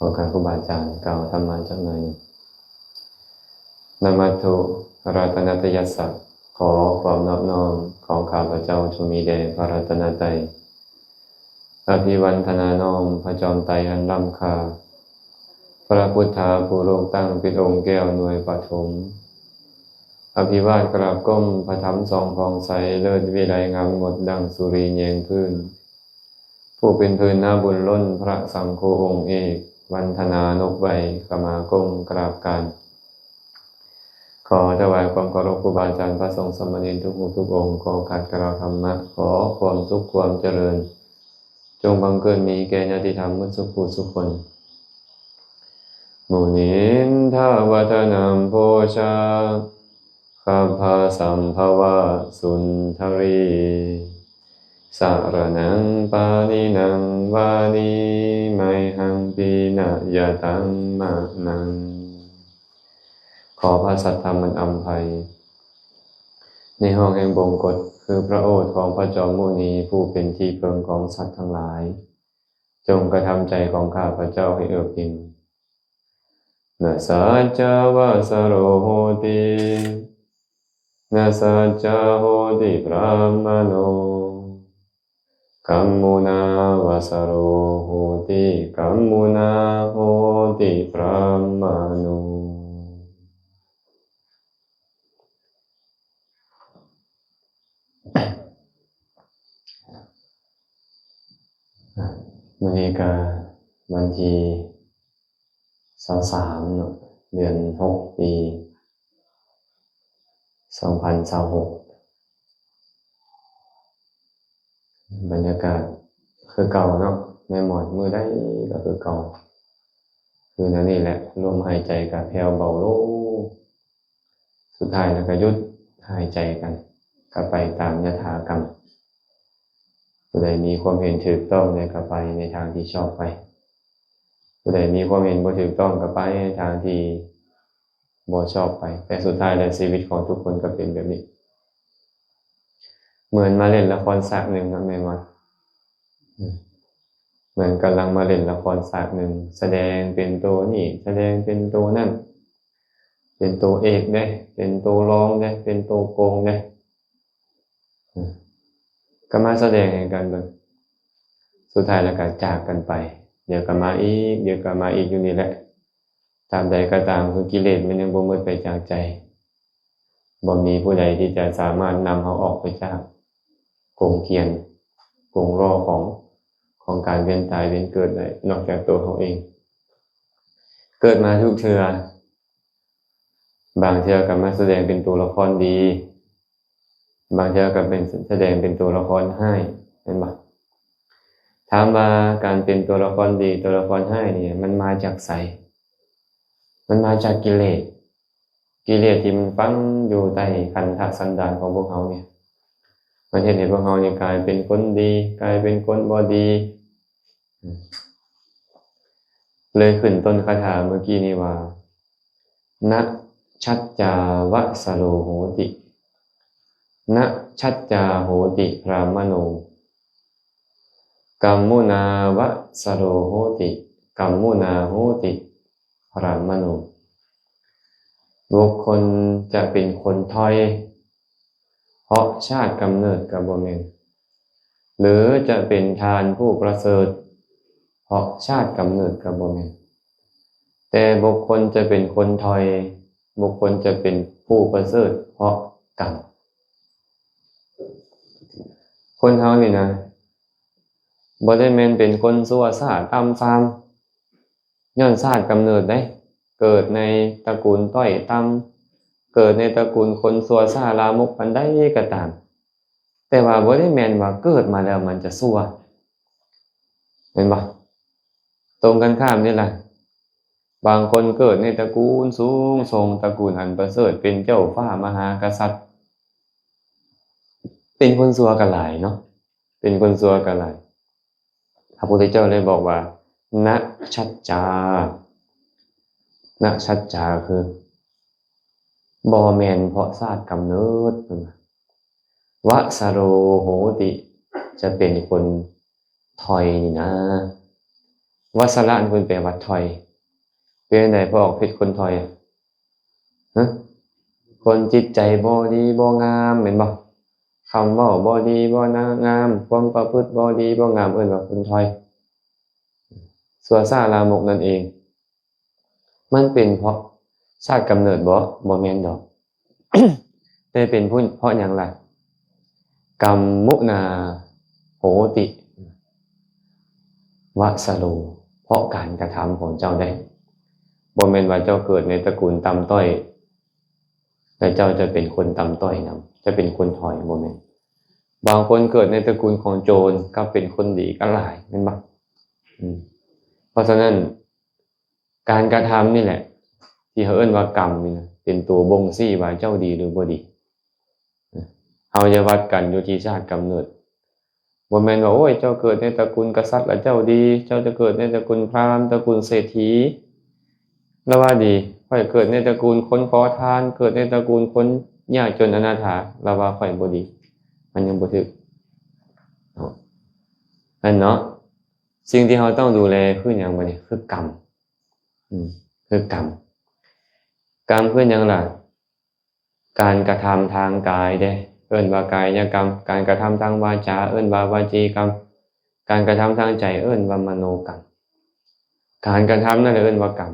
ขอการครูบาอาจารย์กล่าวธรรมะจักหน่อยนะมัตถุรัตนตยัสสะขอความนอบน้อมของข้าพเจ้าจงมีแด่พระรัตนตรัยอภิวันทนาน้อมพระจอมไตรอันล้ำค่าพระพุทธาผู้โลกตั้งเป็นองค์แก้วหน่วยปฐมอภิวาทกราบก้มพระธรรมทรงผ่องใสเลิศวิไลงามงดดังสุรีแยงพื้นผู้เป็นพื้นหน้าบุญล้นพระสังโฆองค์เอกวันธนานกใบขมาก้มกราบการขอถวายความเคารพครูบาอาจารย์พระสงฆ์สามเณรทุกหมู่ทุกองค์ขอขัดกล่าวธรรมะขอความสุขความเจริญจงบังเกิดมีแก่ญาติธรรมมุสุผู้สุคนมุนินทาวทนัมโพชาข้าพาสัมภวะสุนทรีสารนังปานินังวานิไมหังปีนะยะตังมะนังขอพระสัทธรรมอันอำไพในห้องแห่งบงกฎคือพระโอษฐ์ของพระจอมมุนีผู้เป็นที่เพิงของสัตว์ทั้งหลายจงกระทำใจของข้าพระเจ้าให้เอิบอิ่มนะสัจจาวาสโรโหตินะสัจจโหติพระมโนกัมมุนาวาสโรโหติกัมมุนาโหติพระมโนวันนี้ก็วันที่23เดือน6ปี2026บรรยากาศคือเก่าเนาะในหมดมือได้ก็คือเก่าคือนั่นนี่แหละลมหายใจกับแผ่วเบาลงสุดท้ายแล้วก็หยุดหายใจกันก็ไปตามยถากรรมผู้ใดมีความเห็นถูกต้องเนี่ยก็ไปในทางที่ชอบไปผู้ใดมีความเห็นบ่ถูกต้องก็ไปในทางที่บ่ชอบไปแต่สุดท้ายแล้วชีวิตของทุกคนก็เป็นแบบนี้เหมือนมาเล่นละครฉากหนึ่งนะแม่ว่าเหมือนกำลังมาเล่นละครฉากหนึ่งแสดงเป็นตัวนี่แสดงเป็นตัวนั่นเป็นตัวเอกได้เป็นตัวรองได้เป็นตัวโกงได้ก็มาแสดงให้กันเลยสุดท้ายแล้วก็จากกันไปเดี๋ยวก็มาอีกเดี๋ยวก็มาอีกอยู่นี่แหละตามใดก็ตามคือกิเลสมันยังบ่หมดไปจากใจบ่มีผู้ใดที่จะสามารถนำเขาออกไปจากกงเกียนกงรอของการเวียนตายเวียนเกิดได้นอกจากตัวเขาเองเกิดมาทุกเทื่อบางเทื่อก็มาแสดงเป็นตัวละครดีบางเทื่อก็เป็นแสดงเป็นตัวละครให้เห็นบ่ถามว่าการเป็นตัวละครดีตัวละครให้เนี่ยมันมาจากไสมันมาจากกิเลสที่มันฝังอยู่ใต้ขันธสันดานของพวกเขาเนี่ยมันเห็นให้พวกเขาเนี่ยกลายเป็นคนดีกลายเป็นคนบ่ดีเลยขึ้นต้นคาถาเมื่อกี้นี้ว่านะชัจจาวะสโรโหตินะชัจจาโหติพรามโนกัมมุนาวะสโรโหติกัมมุนาโหติพรามโนบุคคลจะเป็นคนถอยเพราะชาติกำเนิดกับบ่แม่นหรือจะเป็นทานผู้ประเสริฐเพราะชาติกำเนิดกับบ่แม่นแต่บุคคลจะเป็นคนถอยบุคคลจะเป็นผู้ประเสริฐเพราะกรรมคนเฮานี่นะบ่ได้แม่นเป็นคนชั่วซ่าต่ำซามย้อนชาติกำเนิดได้เกิดในตระกูลต้อยต่ำเกิดในตระกูลคนชั่วซ่าลามกปานใดก็ตามแต่ว่าบ่ได้แม่นว่าเกิดมาแล้วมันจะชั่วเห็นบ่ตรงกันข้ามนี่ล่ะบางคนเกิดในตระกูลสูงส่งตระกูลอันประเสริฐเป็นเจ้าฟ้ามหากษัตริย์เป็นคนชั่วก็หลายเนาะเป็นคนชั่วก็หลายพระพุทธเจ้าเลยบอกว่านะชัจจานะชัจจาคือบ่แม่นเพราะชาติกำเนิดวะสโรโหติจะเป็นคนถอยนี่นะ วัสระนี่เพิ่นแปลว่าถอยเป็นจังได๋พอออกเพชรคนถอยฮะคนจิตใจบ่ดีบ่งามแม่นบ่คำเว้าบ่ดีบ่งามความประพฤติบ่ดีบ่งามเอิ้นว่าคนถอยสัวซ่าลามกนั่นเองมันเป็นเพราะชาติกำเนิดบ่แม่นดอก แต่เป็นเพราะหยังล่ะกรรมมุนาโหติวสโลเพราะการกระทำของเจ้าได้บ่แม่นว่าเจ้าเกิดในตระกูลต่ำต้อยแต่เจ้าจะเป็นคนต่ำต้อยนำจะเป็นคนถอยบ่แม่นบางคนเกิดในตระกูลของโจรก็เป็นคนดีก็หลายแม่นบ่เพราะฉะนั้นการกระทำนี่แหละที่เขาเอิ้นว่ากรรมนี่นะเป็นตัวบ่งชี้ว่าเจ้าดีหรือบ่ดีเฮาอย่าวัดกันอยู่ที่ชาติกำเนิดบ่แม่นว่าโอ้ยเจ้าเกิดในตระกูลกษัตริย์แล้วเจ้าดีเจ้าจะเกิดในตระกูลพราหมณ์ตระกูลเศรษฐีแล้วว่าดีข้อยเกิดในตระกูลคนขอทานเกิดในตระกูลคนยากจนอนาถาแล้วว่าข้อยบ่ดีมันยังบ่ถึกอันเนาะสิ่งที่เราต้องดูแลคือหยังบัดนี้คือกรรมคือกรรมคือหยังล่ะการกระทำทางกายเด้เอิ้นว่ากายกรรมการกระทำทางวาจาเอิ้นว่าวาจีกรรมการกระทำทางใจเอิ้นว่ามโนกรรมการกระทำนั่นเอิ้นว่ากรรม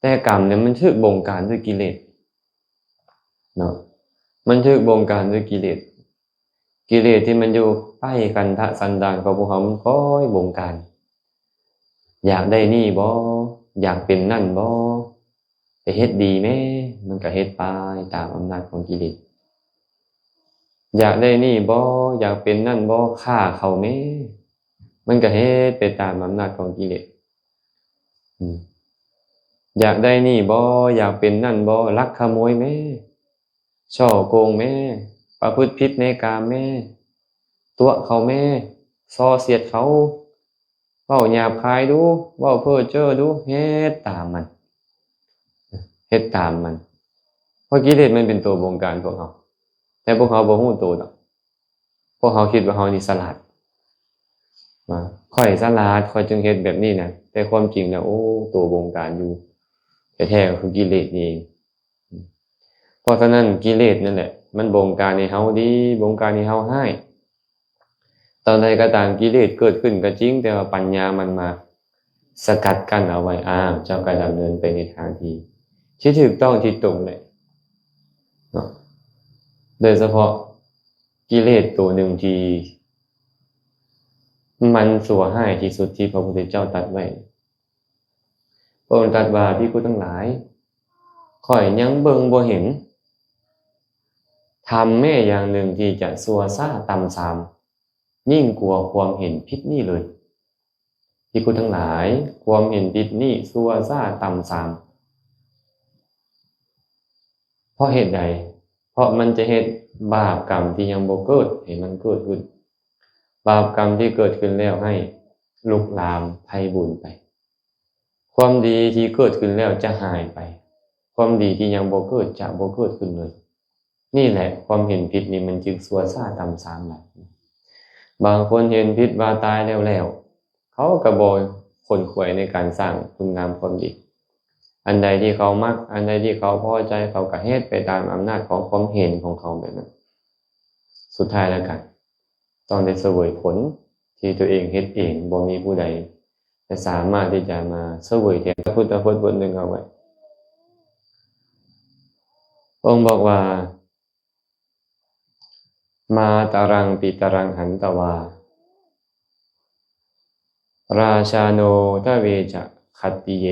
แต่กรรมเนี่ยมันถูกบงการด้วยกิเลสเนาะมันถูกบงการด้วยกิเลสที่มันอยู่ใต้กันทะสันดานของพวกเขามันคอยบงการอยากได้นี่บ่อยากเป็นนั่นบ่ไปเฮ็ดดีแม่มันก็เฮ็ดไปตามอำนาจของกิเลสอยากได้นี่บ่อยากเป็นนั่นบ่ฆ่าเขาแม่มันก็เฮ็ดไปตามอำนาจของกิเลสอยากได้นี่บ่อยากเป็นนั่นบ่ลักขโมยแม่ฉ้อโกงแม่ประพฤติผิดในกามแม่ตัวเขาแม่ส่อเสียดเขาเว้าหยาบคายดูเว้าเพ้อเจ้อดูเฮ็ดตามมันเพราะกิเลสมันเป็นตัวบงการพวกเขาแต่พวกเขาบ่ฮู้ตัวดอกพวกเขาคิดว่าเขานี่ฉลาดข้อยฉลาดข้อยจึงเฮ็ดแบบนี้นะแต่ความจริงแล้วโอ้ตัวบงการอยู่แท้ๆก็คือกิเลสนี่เองเพราะฉะนั้นกิเลสนั่นแหละมันบงการให้เฮาดีบงการให้เฮาร้ายตอนใดก็ตามกิเลสเกิดขึ้นก็จริงแต่ว่าปัญญามันมาสกัดกั้นเอาไว้เจ้าก็ดำเนินไปในทางที่ถูกต้องที่ตรงเลยเนาะโดยเฉพาะกิเลสตัวหนึ่งที่มันชั่วร้ายที่สุดที่พระพุทธเจ้าตรัสไว้พระองค์ตรัสว่าภิกษุทั้งหลายข้อยยังเบิ่งบ่เห็นธรรมแม้อย่างหนึ่งที่จะชั่วซ่าต่ำทรามยิ่งกว่าความเห็นผิดนี่เลยภิกษุทั้งหลายความเห็นผิดนี่ชั่วซ่าต่ำทรามเพราะเหตุใดเพราะมันจะเฮ็ดบาปกรรมที่ยังบ่เกิดให้มันเกิดขึ้นบาปกรรมที่เกิดขึ้นแล้วให้ลุกลามไพบูลย์ไปความดีที่เกิดขึ้นแล้วจะหายไปความดีที่ยังบ่เกิดจะบ่เกิดขึ้นเลยนี่แหละความเห็นผิดนี่มันจึงชั่วซ่าต่ำทรามล่ะบางคนเห็นผิดว่าตายแล้วเขาก็บ่ขนขวยในการสร้างคุณงามความดีอันใดที่เขามักอันใดที่เขาพอใจเขาก็เฮ็ดไปตามอำนาจของความเห็นของเขาแบบนั้นสุดท้ายแล้วกันต้องได้เสวยผลที่ตัวเองเฮ็ดเองบ่มีผู้ใดจะสามารถที่จะมาเสวยแทนพระพุทธพจน์บทหนึ่งเอาไว้องค์บอกว่ามาตารังปิตรังหันตวาราชาโนทเวจะขัตติเย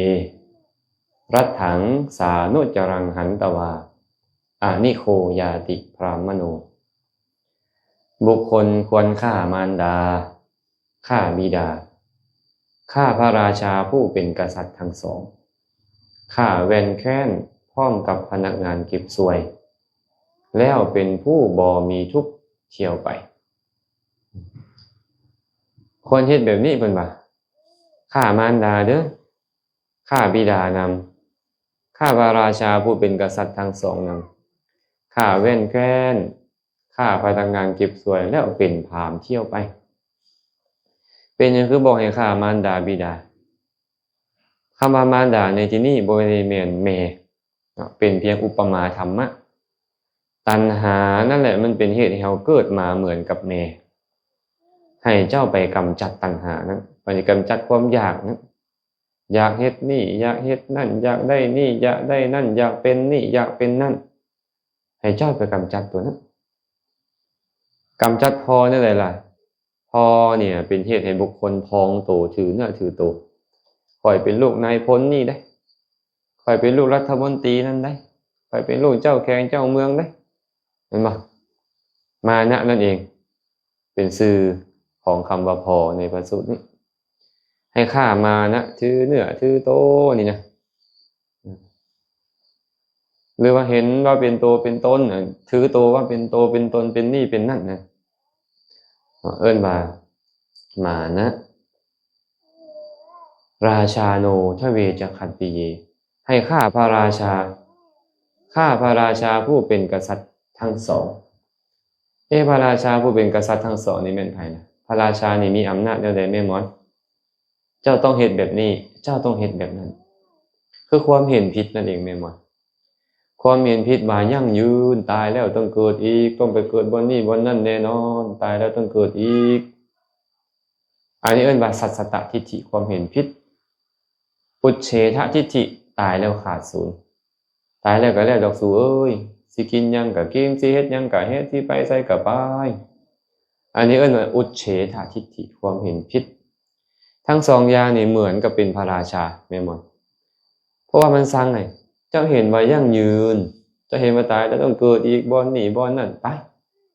รัตถังสานุจรังหันตวาอานิโคยาติพรามโนบุคคลควรฆ่ามารดาฆ่าบิดาฆ่าพระราชาผู้เป็นกษัตริย์ทั้งสองฆ่าแวนแค้นพร้อมกับพนักงานเก็บสวยแล้วเป็นผู้บ่มีทุกข์เที่ยวไปคนเฮ็ดแบบนี้เพิ่นว่าฆ่ามารดาเด้อฆ่าบิดานำฆ่าพระราชาผู้เป็นกษัตริย์ทั้งสองนำฆ่าแว่นแคว้นฆ่าพนักงานเก็บสวยแล้วเป็นพราหมณ์เที่ยวไปเป็นหยังคือบอกให้ฆ่ามารดาบิดา คำว่ามารดาในที่นี้บ่ได้แม่นแม่เป็นเพียงอุปมาธรรมะตัณหานั่นแหละมันเป็นเหตุให้เราเกิดมาเหมือนกับแม่ให้เจ้าไปกำจัดตัณหานั้นไปกำจัดความอยากนั้นอยากเฮ็ดนี่อยากเฮ็ดนั่นอยากได้นี่อยากได้นั่นอยากเป็นนี่อยากเป็นนั่นให้เจ้าไปกำจัดตัวนั้นกำจัดพอนี่แหละล่ะพอเนี่ยเป็นเหตุให้บุคคลพองโตถือเนื้อถือตัวค่อยเป็นลูกนายพลนี่ได้ค่อยเป็นลูกรัฐมนตรีนั่นได้ค่อยเป็นลูกเจ้าแขกเจ้าเมืองได้เห็นบ่มานะนั่นเองเป็นชื่อของคำว่าพอในพระสูตรนี้ให้ข้ามานะถือเนื้อถือโตนี่นะหรือว่าเห็นว่าเป็นโตเป็นตนถือโตว่าเป็นโตเป็นตนเป็นนี่เป็นนั่นนะเอิ้นว่ามานะราชาโนทเวจขัตติเยให้ข้าพระราชาข้าพระราชาผู้เป็นกษัตริย์ทั้งสองพระราชาผู้เป็นกษัตริย์ทั้งสองนี่แม่นไผนะพระราชานี่มีอำนาจแนวใดแม่หมอนเจ้าต้องเฮ็ดแบบนี้เจ้าต้องเฮ็ดแบบนั้นคือความเห็นผิดนั่นเองแม่หมอนความเห็นผิดว่ายั่งยืนตายแล้วต้องเกิดอีกต้องไปเกิดบนนี้บนนั้นแน่นอนตายแล้วต้องเกิดอีกอันนี้เอิ้นว่าสัสสตทิฏฐิความเห็นผิดอุเฉททิฏฐิตายแล้วขาดศูนย์ตายแล้วก็แล้วดอกสู่เอ้ยสิกินยังก็กินสิเฮ็ดยังก็เฮ็ดสิไปไสก็ไปอันนี้เอิ้นว่าอุเฉททิฏฐิความเห็นผิดทั้งสองอย่างนี่เหมือนกับเป็นพระราชาแม่นบ่เพราะว่ามันสั่งให้เจ้าเห็นว่ายั่งยืนเจ้าเห็นว่าตายแล้วต้องเกิดอีกบ่นี้บ่นั้นไป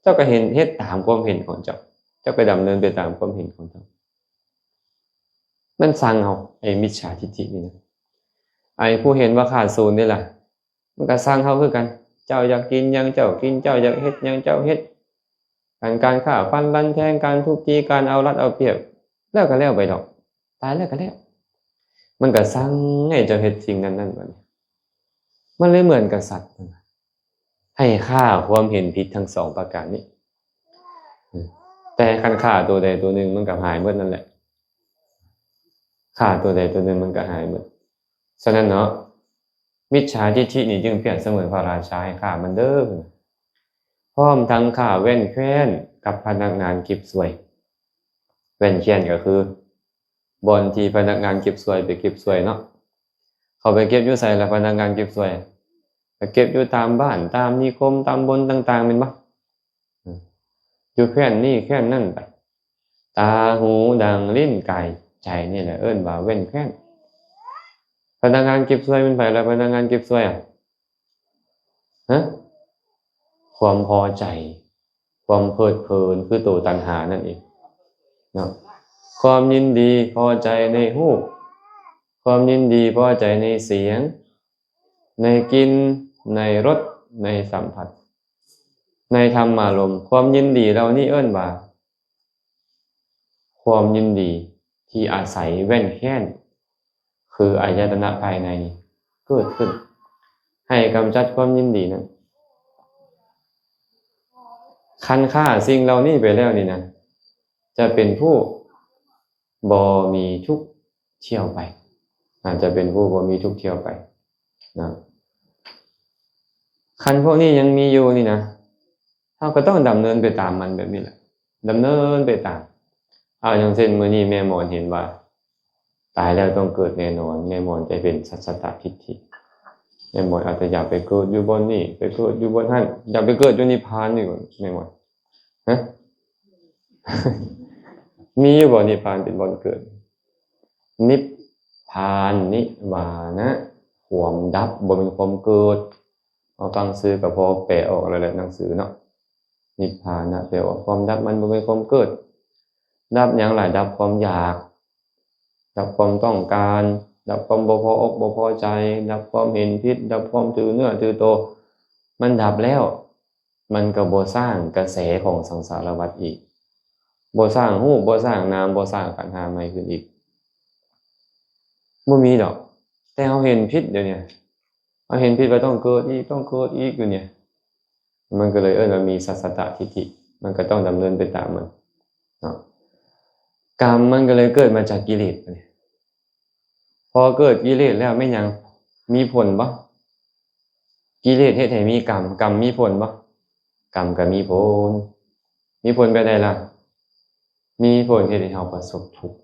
เจ้าก็เห็นเฮ็ดตามความเห็นของเจ้าเจ้าก็ดำเนินไปตามความเห็นของเจ้ามันสั่งเอาไอ้มิจฉาทิฏฐินี่นะไอ้ผู้เห็นว่าขาดศูนย์นี่ล่ะมันก็สั่งเฮาคือกันเจ้าอยากกินยังเจ้ากินเจ้าอยากเฮ็ดยังเจ้าเฮ็ดการฆ่าฟันรันแทงการทุบตีการเอารัดเอาเปรียบแล้วก็แล้วไปดอกตายแล้วก็แล้วมันก็สั่งให้เจ้าเฮ็ดสิ่งนั้นๆบัดนี้มันเลยเหมือนกับสัตว์ให้ฆ่าความเห็นผิดทั้งสองประการนี้แต่คันฆ่าตัวใดตัวหนึ่งมันก็หายหมดนั่นแหละฆ่าตัวใดตัวหนึ่งมันก็หายหมดฉะนั้นเนาะมิจฉาทิฏฐินี่จึงเปรียบเสมือนพระราชาให้ฆ่ามันเด้อพร้อมทั้งฆ่าแว่นแคว้นกับพนักงานเก็บสวยแว่นแคว้นก็คือบ่อนที่พนักงานเก็บสวยไปเก็บสวยเนาะเขาไปเก็บอยู่ไสล่ะพนักงานเก็บสวยไปเก็บอยู่ตามบ้านตามนิคมตามบนต่างๆแม่นบ่อยู่แคว้นนี่แคว้นนั่นไปตาหูดังลิ้นกายใจนี่แหละเอิ้นว่าแว่นแคว้นพนักงานเก็บสวยเป็นไผล่ะพนักงานเก็บสวยความพอใจความเพลิดเพลินคือตัวตัณหานั่นเองเนาะความยินดีพอใจในรูปความยินดีพอใจในเสียงในกลิ่นในรสในสัมผัสในธรรมารมณ์ความยินดีเหล่านี้เอิ้นว่าความยินดีที่อาศัยแว่นแค้นคืออายตนะภายในเกิดขึ้นให้กำจัดความยินดีนั้นคันฆ่าสิ่งเหล่านี้ไปแล้วนี่นะจะเป็นผู้บ่มีทุกข์เที่ยวไปอาจจะเป็นผู้บ่มีทุกข์เที่ยวไปนะคันพวกนี้ยังมีอยู่นี่นะเราก็ต้องดำเนินไปตามมันแบบนี้แหละดำเนินไปตามอย่างเช่นมื้อนี้แม่หมอนเห็นว่าตายแล้วต้องเกิดแน่นอนแม่หมอนจะเป็นสัสสตทิฏฐิแม่หมอนอาจจะอยากไปเกิดอยู่บนนี่ไปเกิดอยู่บนนั่นอยากไปเกิดอยู่นิพพานนี่แม่หมอนมีอยู่บ่นิพพานเป็นบ่อนเกิดนิพพานนิวานะความดับบ่เป็นความเกิดเอาฟังซื้อก็พอแปลออกแล้วแหละหนังสือเนาะนิพพานะแปลว่าความดับมันบ่เป็นความเกิดดับหยังหลายดับความอยากดับความต้องการดับความบ่พออกบ่พอใจดับความเห็นผิดดับความถือเนื้อถือตัวมันดับแล้วมันก็บ่สร้างกระแสของสังสารวัฏอีกบ่สร้างรูปบ่สร้างนามบ่สร้างขันธ์5ใหม่ขึ้นอีกบ่มีดอกแต่เฮาเห็นผิดเดี๋ยวนี้เฮาเห็นผิดว่าต้องเกิดอีกต้องเกิดอีกอยู่เนี่ยมันก็เลยว่ามีสัสสตทิฏฐิมันก็ต้องดำเนินไปตามมันเนาะกรรมมันก็เลยเกิดมาจากกิเลส พอเกิดกิเลสแล้วไม่ยังมีผลบ่กิเลสเฮ็ดให้มีกรรมกรรมมีผลบ่กรรมก็มีผลมีผลไปได้ล่ะมีผลเฮ็ดให้เราประสบทุกข์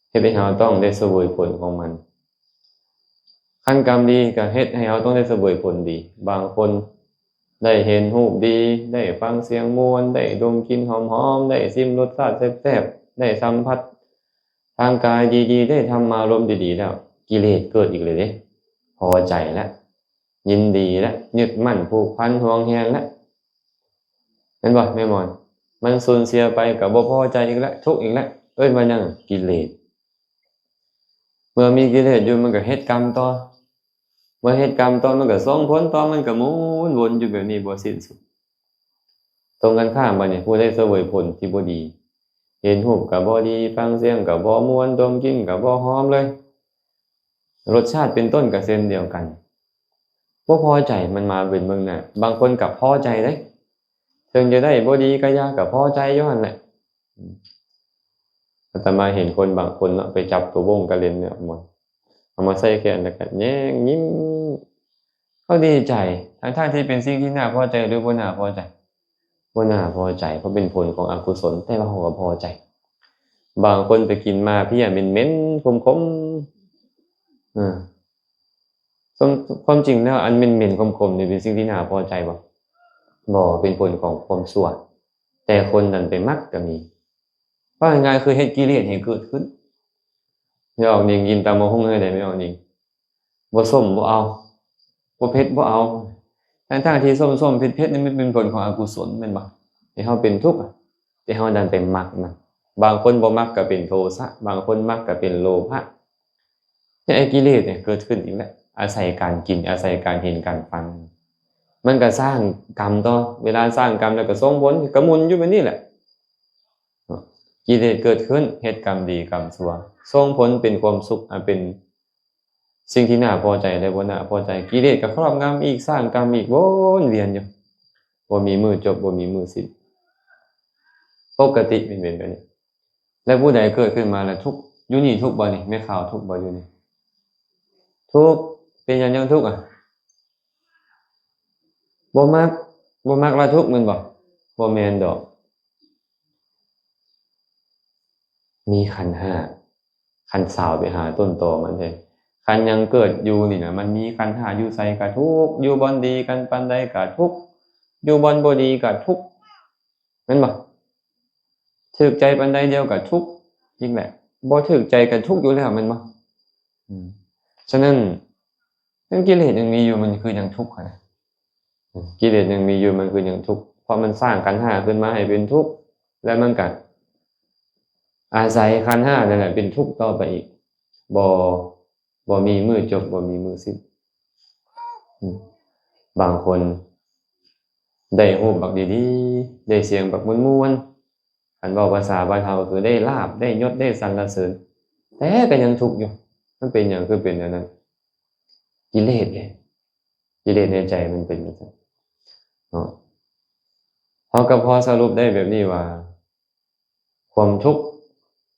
เฮ็ดให้เราต้องได้เสวยผลของมันคันกรรมดีก็เฮ็ดให้เราต้องได้เสวยผลดีบางคนได้เห็นรูปดีได้ฟังเสียงม่วนได้ดมกลิ่นหอมๆได้ชิมรสชาติแซ่บๆได้สัมผัสทางกายดีๆได้ธรรมารมณ์ดีๆแล้วกิเลสเกิดอีกเลยเด้พอใจแล้วยินดีแล้วยึดมั่นผูกพันห่วงแหนแล้วเห็นบ่แม่มอนมันสูญเสียไปก็บ่พอใจอีกแล้วทุกข์อีกแล้วมันยังกิเลสเมื่อมีกิเลสอยู่มันก็เฮ็ดกรรมต่อเมื่อเฮ็ดกรรมต่อมันก็ส่งผลต่อมันก็หมุนวนอยู่แบบนี้บ่สิ้นสุดตรงกันข้ามบัดนี้ผู้ได้เสวยผลที่บ่ดีเห็นรูปก็บ่ดีฟังเสียงก็บ่ม่วนดมกลิ่นก็บ่หอมเลยรสชาติเป็นต้นก็เช่นเดียวกันบ่พอใจมันมาเป็นเบิ่งหน้าบางคนก็พอใจเด้ถึงจะได้บ่ดีก็ยาก็พอใจอยู่หั่นแหละอาตมาเห็นคนบางคนเนาะไปจับตัววงกะเล่นเนี่ยเอามาใส่แขนแล้วก็แย้งยิ้มเขาดีใจทั้งๆที่เป็นสิ่งที่น่าพอใจหรือบ่น่าพอใจบ่น่าพอใจเพราะเป็นผลของอกุศลแต่ว่าเขาก็พอใจบางคนไปกินมาเพี้ยเหม็นๆขมๆความจริงแล้วอันเหม็นๆขมๆนี่เป็นสิ่งที่น่าพอใจบ่เป็นผลของความชั่วแต่คนนั้นไปมักก็มีว่าง่ายๆคือเฮ็ดกิเลสให้เกิดขึ้นไม่ออกนิ่งกินตำบักหุ่งให้ได้ไม่ออกนิ่งบ่ส้มบ่เอาบ่เผ็ดบ่เอาทั้งๆที่ส้มๆเผ็ดๆนี่มันเป็นผลของอกุศลแม่นบ่ที่เฮาเป็นทุกข์ที่เฮาดันไปมักมันบางคนบ่มักก็เป็นโทสะบางคนมักก็เป็นโลภะเนี่ยไอ้กิเลสเนี่ยเกิดขึ้นอีกแล้วอาศัยการกินอาศัยการเห็นการฟังมันก็สร้างกรรมต่อเวลาสร้างกรรมแล้วก็ส่งผลก็หมุนอยู่แบบนี้แหละกิเลสเกิดขึ้นเฮ็ดกรรมดีกรรมชั่วส่งผลเป็นความสุขเป็นสิ่งที่น่าพอใจและบ่น่าพอใจกิเลสก็ครอบงำอีกสร้างกรรมอีกวนเวียนอยู่บ่มีมื้อจบบ่มีมื้อสิ้นปกติเป็นแบบนี้แล้วผู้ใดเกิดขึ้นมาแล้วทุกข์อยู่นี่ทุกข์บ่นี่แม่ข่าวทุกข์บ่อยู่นี่ทุกข์เป็นหยังทุกข์บ่มักละทุกข์มันบ่แม่นดอกมีขันธ์ห้าขันธ์สาวไปหาต้นตอมันเด้ขันธ์ยังเกิดอยู่นี่นะมันมีขันธ์ห้าอยู่ไสก็ทุกข์อยู่บ่ดีกันปานใดก็ทุกข์อยู่บ่บ่ดีก็ทุกข์แม่นบ่ถูกใจปานใดเดียวก็ทุกข์อีกแหละบ่ถูกใจก็ทุกข์อยู่แล้วแม่นบ่ฉะนั้นกิเลสยังมีอยู่มันคือยังทุกข์นะกิเลสยังมีอยู่มันคือยังทุกข์เพราะมันสร้างขันธ์ห้าขึ้นมาให้เป็นทุกข์แล้วมันก็อาศัยขันธ์ห้านั่นแหละเป็นทุกข์ต่อไปอีกบ่มีมื้อจบบ่มีมื้อสิ้นบางคนได้รูปบักดีๆได้เสียงบักม่วนๆคันเว้าภาษาบ้านเฮาก็คือได้ลาภได้ยศได้สรรเสริญแต่ก็ยังทุกข์อยู่มันเป็นหยังคือเป็นอย่างนั้นกิเลสไงกิเลสในใจมันเป็นจังซั่นเนาะเฮาก็พอสรุปได้แบบนี้ว่าความทุกข์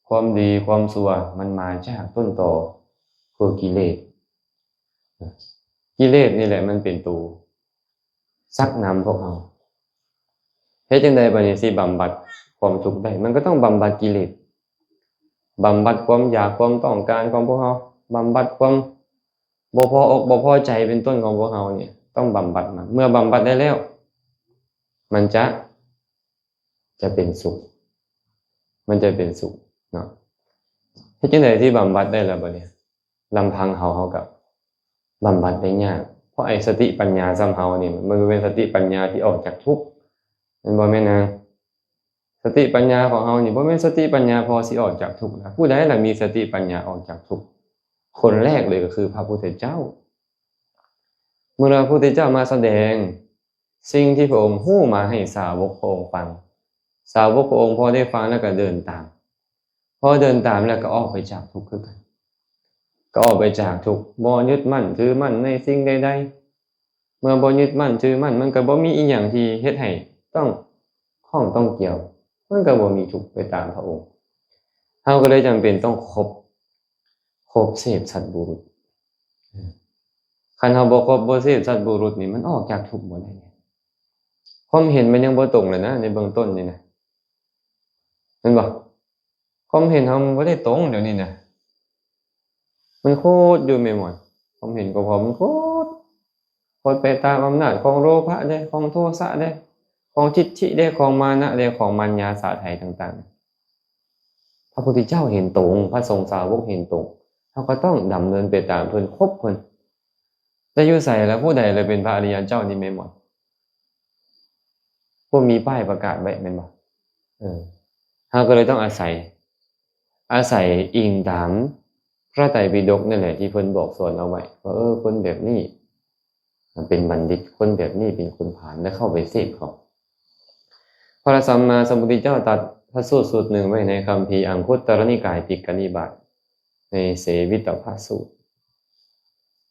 ความดีความชั่วมันมาจากต้นตอคือกิเลสนี่แหละมันเป็นตัวซักนำพวกเราเฮ็ดจังได๋บัดนี้สิบำบัดความทุกข์ได้มันก็ต้องบำบัดกิเลสบำบัดความอยากความต้องการของพวกเราบำบัดความบ่พออกบ่พอใจเป็นต้นของพวกเราเนี่ยต้องบำบัดมันเมื่อบำบัดได้แล้วมันจะเป็นสุขมันจะเป็นสุขเนาะเฮ็ดจังได๋ที่บำบัดได้ล่ะบัดนี้ลำพังเฮาก็บำบัดได้ยากเพราะไอ้สติปัญญาซำเฮานี่มันเป็นสติปัญญาที่ออกจากทุกข์มันบ่แม่นสติปัญญาของเฮานี่บ่แม่นสติปัญญาพอสิออกจากทุกข์นะผู้ใดล่ะมีสติปัญญาออกจากทุกข์คนแรกเลยก็คือพระพุทธเจ้าเมื่อพระพุทธเจ้ามาแสดงสิ่งที่พระองค์ฮู้มาให้สาวกพระองค์ฟังสาวกพระองค์พอได้ฟังแล้วก็เดินตามพอเดินตามแล้วก็ออกไปจากทุกข์คือกันก็ออกไปจากทุกข์บ่ยึดมั่นถือมั่นในสิ่งใดๆเมื่อบ่ยึดมั่นถือมั่นมันก็บ่มีอีหยังที่เฮ็ดให้ต้องข้องต้องเกี่ยวมันก็บ่มีทุกข์ไปตามพระองค์เฮาก็เลยจำเป็นต้องค คบเสพสัตว์บุรุษคันเฮาบ่คบบ่เสพสัตว์บุรุษนี่มันออกจากทุกข์บ่ได้เนี่ยความเห็นมันยังบ่ตรงเลยนะในเบื้องต้นนี่นะเห็นบ่ความเห็นเฮามันบ่ได้ตรงเดี๋ยวนี้นะมันโคตรอยู่แม่หมดความเห็นก็พอมันโคตรไปตามอำนาจของโลภะได้ของโทสะได้ของทิฏฐิได้ของมานะได้ของมัญญาสาไถต่างๆพระพุทธเจ้าเห็นตรงพระสงฆ์สาวกเห็นตรงเฮาก็ต้องดำเนินไปตามเพิ่นคบเพิ่นแต่อยู่ไสแล้วผู้ใดเลยเป็นพระอริยเจ้านี่แม่นบ่บ่มีป้ายประกาศไว้แม่นบ่เฮาก็เลยต้องอาศัยอิงตามพระไตรปิฎกนั่นแหละที่เพิ่นบอกสอนเอาไว้ว่าคนแบบนี้มันเป็นบัณฑิตคนแบบนี้เป็นคนผ่านแล้วเข้าไปเสพเขาพระสัมมาสัมพุทธเจ้าตรัสพระสูตรหนึ่งไว้ในคัมภีร์อังคุตรนิกายติกนิบาตในเสวิตภสูตร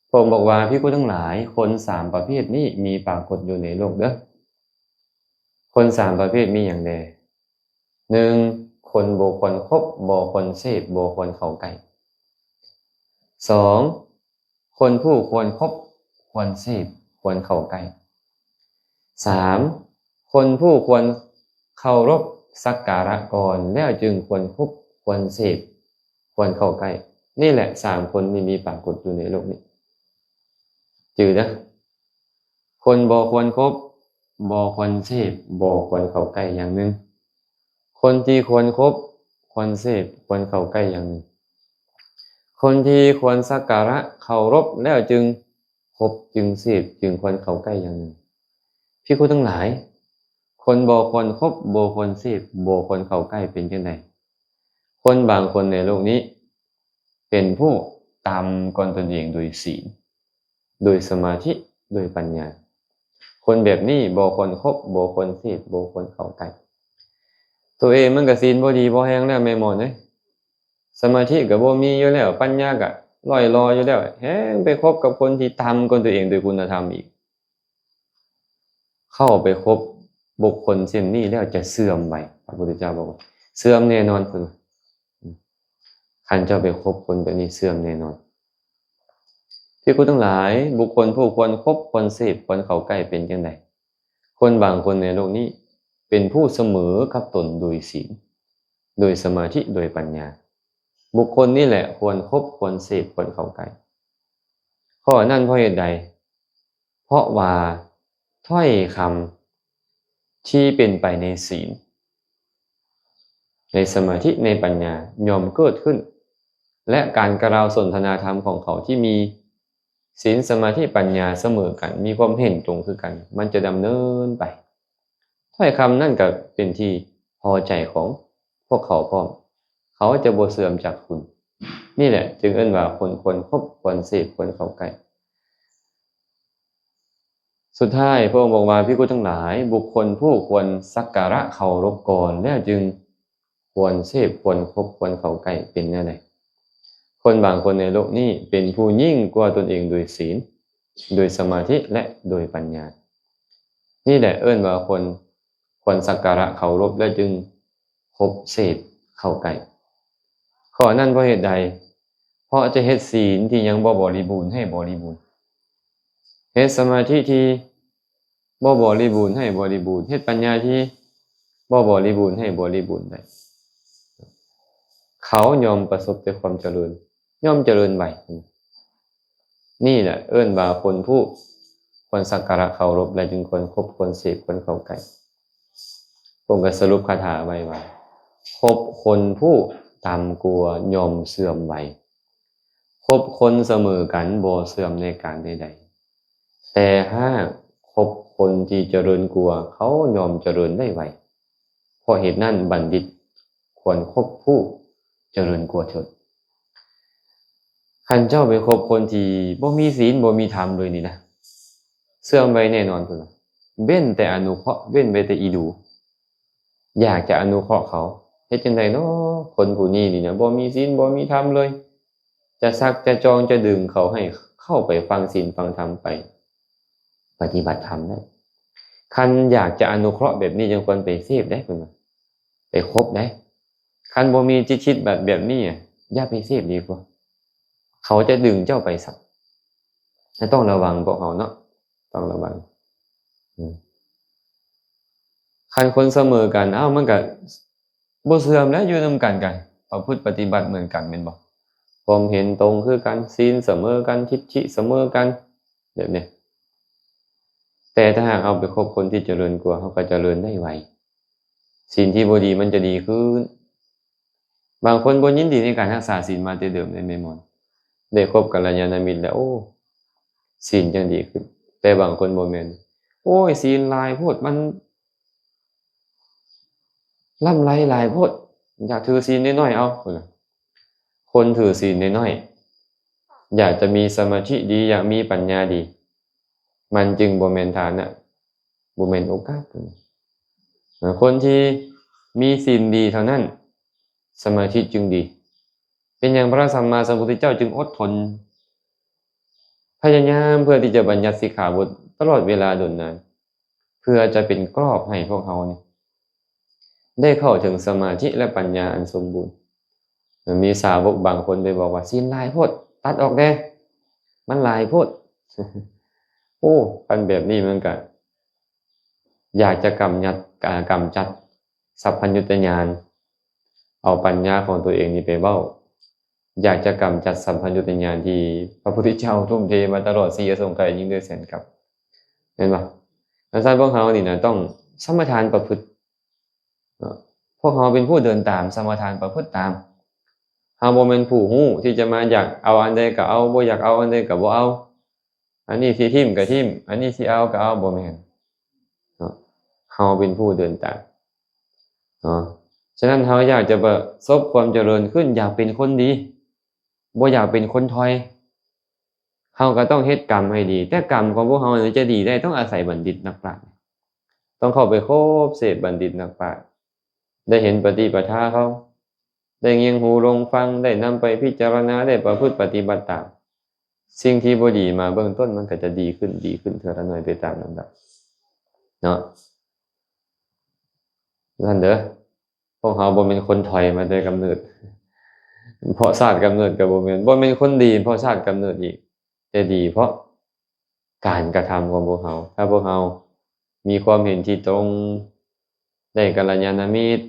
พระองค์บอกว่าภิกษุทั้งหลายคน3ประเภทนี้มีปรากฏอยู่ในโลกเด้อคน3ประเภทมีอย่างใด1คนบ่ควรคบบ่ควรเสพบ่ควรเข้าใกล้2คนผู้ควรคบควรเสพควรเข้าใกล้3คนผู้ควรเคารพสักการะก่อนแล้วจึงควรคบควรเสพควรเข้าใกล้นี่แหละ3คนนี้มีปรากฏอยู่ในโลกนี้จือนะคนบ่ควรคบบ่ควรเสพบ่ควรเข้าใกล้อย่างหนึ่งคนที่ควรคบควรเสพควรเข้าใกล้อย่างหนึ่งคนที่ควรสักการะเคารพแล้วจึงคบจึงเสพจึงควรเข้าใกล้อย่างหนึ่งภิกษุทั้งหลายคนบ่ควรคบบ่ควรเสพบ่ควรเข้าใกล้เป็นจังได๋คนบางคนในโลกนี้เป็นผู้ต่ำก่อนตนเองโดยศีลโดยสมาธิโดยปัญญาคนแบบนี้บ่ควรคบบ่ควรเสพบ่ควรเข้าใกล้ตัวเองมันก็ศีลบ่ดีบ่แฮงแล้วแม่หมอเอ้ยสมาธิก็บ่มีอยู่แล้วปัญญาก็ลอยลออยู่แล้วแฮงไปคบกับคนที่ต่ำกว่าตัวเองโดยคุณธรรมอีกเข้าไปคบบุคคลเช่นนี้แล้วจะเสื่อมไปพระพุทธเจ้าบอกว่าเสื่อมแน่นอนเพิ่นคันเจ้าไปคบคนแบบนี้เสื่อมแน่นอนภิกษุทั้งหลายบุคคลผู้ควรคบควรเสพควรเข้าใกล้เป็นจังได๋คนบางคนในโลกนี้เป็นผู้เสมอกับตนโดยศีลโดยสมาธิโดยปัญญาบุคคลนี่แหละควรคบควรเสพควรเข้าใกล้ข้อนั้นเพราะเหตุใดเพราะว่าถ้อยคำที่เป็นไปในศีลในสมาธิในปัญญายอมเกิดขึ้นและการกล่าวสนทนาธรรมของเขาที่มีศีลสมาธิปัญญาเสมอกันมีความเห็นตรงคือกันมันจะดำเนินไปถ้อยคำนั่นก็เป็นที่พอใจของพวกเขาพร้อมเขาจะบ่เสื่อมจากคุณนี่แหละจึงเอิ้นว่าคนควรคบควรเสพควรเข้าใกล้สุดท้ายพระองค์บอกว่าภิกษุทั้งหลายบุคคลผู้ควรสักการะเคารพก่อนแล้วจึงควรเสพควรคบควรเข้าใกล้เป็นแนวใดคนบางคนในโลกนี้เป็นผู้ยิ่งกว่าตนเองโดยศีลโดยสมาธิและโดยปัญญานี่แหละเอิ้นว่าคนควรสักการะเคารพและจึงคบเสพเข้าใกล้ข้อนั้นเพราะเหตุใดเพราะจะเฮ็ดศีลที่ยังบ่บริบูรณ์ให้บริบูรณ์เฮ็ดสมาธิที่บ่บริบูรณ์ให้บริบูรณ์เฮ็ดปัญญาที่บ่บริบูรณ์ให้บริบูรณ์ได้เขายอมประสบแต่ความเจริญย่อมเจริญไวนี่แหละเอิ้นว่าคนผู้ควรสักการะเคารพและจึงควรคบควรเสพควรเข้าใกล้ผมก็สรุปคาถาไว้ว่าคบคนผู้ต่ำกว่ายอมเสื่อมไวคบคนเสมอกันบ่เสื่อมในการใดๆแต่ถ้าคบคนที่เจริญกว่าเขายอมเจริญได้ไวเพราะเหตุนั้นบัณฑิตควรคบผู้เจริญกว่าเถิดคันเจ้าไปคบคนที่บ่มีศีลบ่มีธรรมเลยนี่นะเสื่อมไว้แน่นอนพุ่นเว้นแต่อนุเคราะห์เว้นไว้แต่อีดูอยากจะอนุเคราะห์เขาเฮ็ดจังได๋เนาะคนผู้นี้นี่นะบ่มีศีลบ่มีธรรมเลยจะซักจะจองจะดึงเขาให้เข้าไปฟังศีลฟังธรรมไปปฏิบัติธรรมได้คันอยากจะอนุเคราะห์แบบนี้จึงควรไปเสพได้พุ่นไปคบได้คันบ่มีจิตแบบนี้อย่าไปเสพดีกว่า เขาจะดึงเจ้าไปสักต้องระวังพวกเขาเนาะต้องระวังคันคนเสมอกันมันก็บ่เสื่อมแล้วอยู่นำกันประพฤติปฏิบัติเหมือนกันแม่นบ่ความเห็นตรงคือกันศีลเสมอกันทิฏฐิเสมอกันแบบนี้แต่ถ้าหากเอาไปคบคนที่เจริญกว่าเขาก็เจริญได้ไวศีลที่บ่ดีมันจะดีขึ้นบางคนบ่ยินดีในการรักษาศีลมาแต่เดิมได้แม่นบ่ได้คบกัลยาณมิตรแล้วศีลจังดีขึ้นแต่บางคนบ่แม่นศีลหลายโพดมันล่ำไรหลายโพดอยากถือศีลน้อยๆเอาคนถือศีลน้อยๆอยากจะมีสมาธิดีอยากมีปัญญาดีมันจึงบ่แม่นฐานะบ่แม่นโอกาสคนที่มีศีลดีเท่านั้นสมาธิจึงดีเป็นอย่างพระสัมมาสัมพุทธเจ้าจึงอดทนพยายามเพื่อที่จะบัญญัติสิกขาบทตลอดเวลาดนนานเพื่อจะเป็นกรอบให้พวกเขาได้เข้าถึงสมาธิและปัญญาอันสมบูรณ์มีสาวกบางคนไปบอกว่าศีลหลายโพดตัดออกแน่มันหลายโพดปันแบบนี้มันก็อยากจะกำจัดสัพพัญญุตญาณเอาปัญญาของตัวเองนี่ไปเว้าอยากจะกำจัดสัพพัญญุตญาณที่พระพุทธเจ้าทุ่มเทมาตลอด4อสงไขยยิ่งด้วยแสนกับเห็นป่ะอาจารย์พวกเขานี่นะต้องสมทานประพฤติพวกเขาเป็นผู้เดินตามสมทานประพฤติตามเฮาบ่แม่นผู้ฮู้ที่จะมาอยากเอาอันใดก็เอาบ่อยากเอาอันใดก็บ่เอาอันนี้สิทิ่มก็ทิ่มอันนี้สิเอาก็เอาบ่แม่นเฮาเป็นผู้เดินตามฉะนั้นเฮาอยากจะประสบความเจริญขึ้นอยากเป็นคนดีบ่อยากเป็นคนถอยเฮาก็ต้องเฮ็ดกรรมให้ดีแต่กรรมของพวกเฮาจะดีได้ต้องอาศัยบัณฑิตนักปราชญ์ต้องเข้าไปคบเสพบัณฑิตนักปราชญ์ได้เห็นปฏิปทาเขาได้เงียงหูลงฟังได้นำไปพิจารณาได้ประพฤติปฏิบัติตามสิ่งที่บ่ดีมาเบื้องต้นมันก็จะดีขึ้นเทื่อละน้อยไปตามลำดับเนาะนั่นเด้อพวกเฮาบ่แม่นคนถอยมาแต่กำเนิดเพราะชาติกำเนิดก็บ่แม่นคนดีเพราะชาติกำเนิดอีกแต่ดีเพราะการกระทำของพวกเฮาถ้าพวกเฮามีความเห็นที่ตรงได้กัลยาณมิตร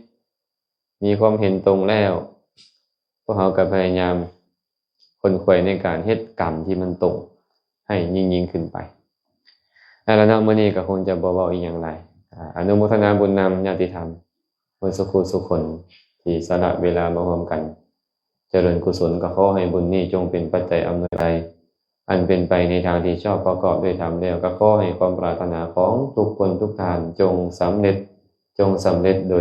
มีความเห็นตรงแล้วพวกเฮาก็พยายามคนขวยในการเฮ็ดกรรมที่มันตรงให้ยิ่งขึ้นไปแล้วเนาะมื้อนี้ก็คงจะบ่เว้าอีหยังหลายอนุโมทนาบุญนำญาติธรรมคนสุขคนที่สละเวลามาร่วมกันเจริญกุศลก็ขอให้บุญนี้จงเป็นปัจจัยอำนวยอันเป็นไปในทางที่ชอบประกอบด้วยธรรมแล้วก็ขอให้ความปรารถนาของทุกคนทุกท่านจงสำเร็จโดย